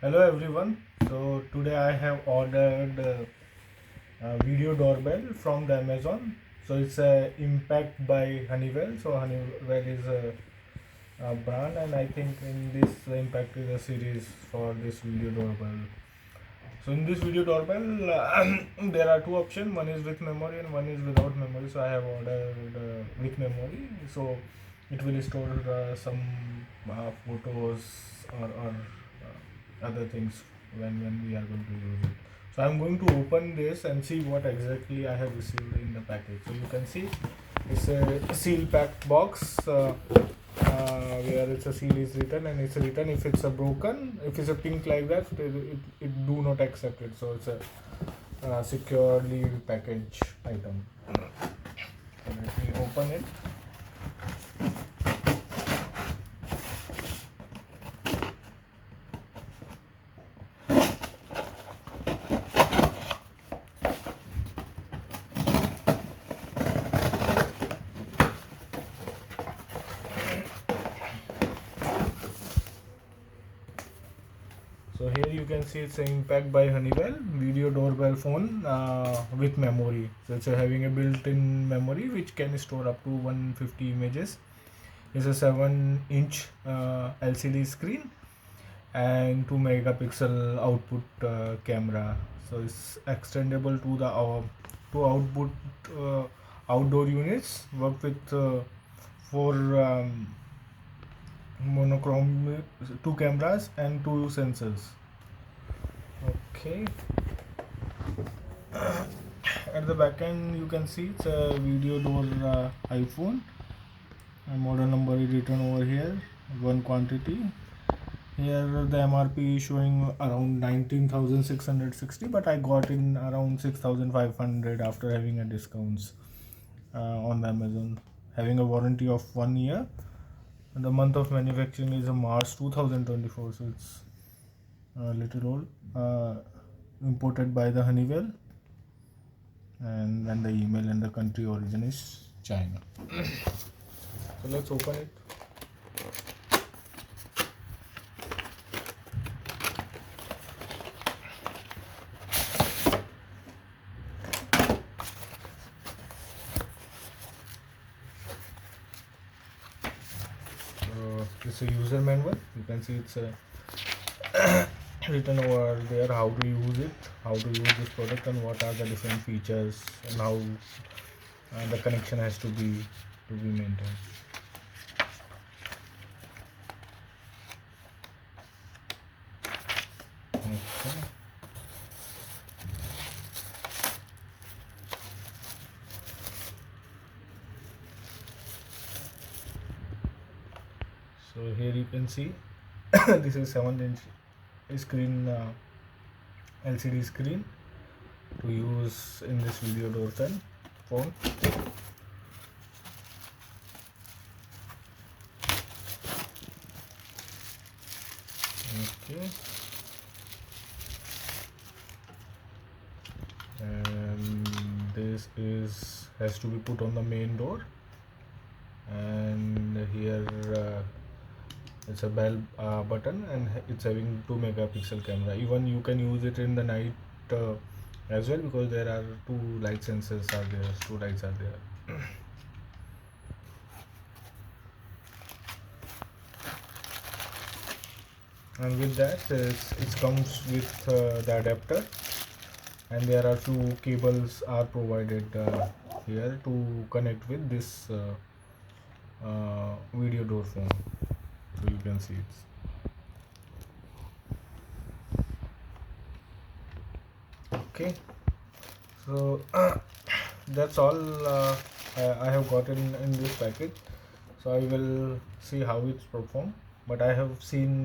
Hello everyone. So today I have ordered a video doorbell from the Amazon. So it's a Impact by Honeywell. So Honeywell is a brand, and I think in this Impact is a series for this video doorbell. So in this video doorbell, there are two options. One is with memory and one is without memory. So I have ordered with memory. So it will store some photos or other things when we are going to use it. So I'm going to open this and see what exactly I have received in the package. So you can see it's a seal packed box. Where it's a seal is written, and it's written if it's a broken, if it's a pink like that, it do not accept it. So it's a securely packaged item. So let me open it. So here you can see it's an Impact by Honeywell video doorbell phone with memory. So it's having a built-in memory which can store up to 150 images. It's a 7-inch LCD screen and 2 megapixel output camera. So it's extendable to the to output outdoor units. Work with 4 monochrome, 2 cameras and 2 sensors. Okay. At the back end you can see it's a video door iPhone. Model number is written over here. One quantity. Here the MRP is showing around 19,660, but I got in around 6,500 after having a discounts on Amazon. Having a warranty of 1 year. The month of manufacturing is March 2024, so it's a little old. Imported by the Honeywell, and then the email and the country origin is China. So let's open it. It's a user manual. You can see it's written over there how to use it, how to use this product, and what are the different features, and how the connection has to be maintained. Okay. So here you can see this is 7-inch screen, LCD screen to use in this video doorbell phone. Okay. And this has to be put on the main door, and here it's a bell button, and it's having 2 megapixel camera. Even you can use it in the night as well, because there are 2 light sensors are there, 2 lights are there. And with that it comes with the adapter, and there are 2 cables are provided here to connect with this video door phone. So you can see it. Okay, so that's all I have gotten in this package. So I will see how it's performed, but I have seen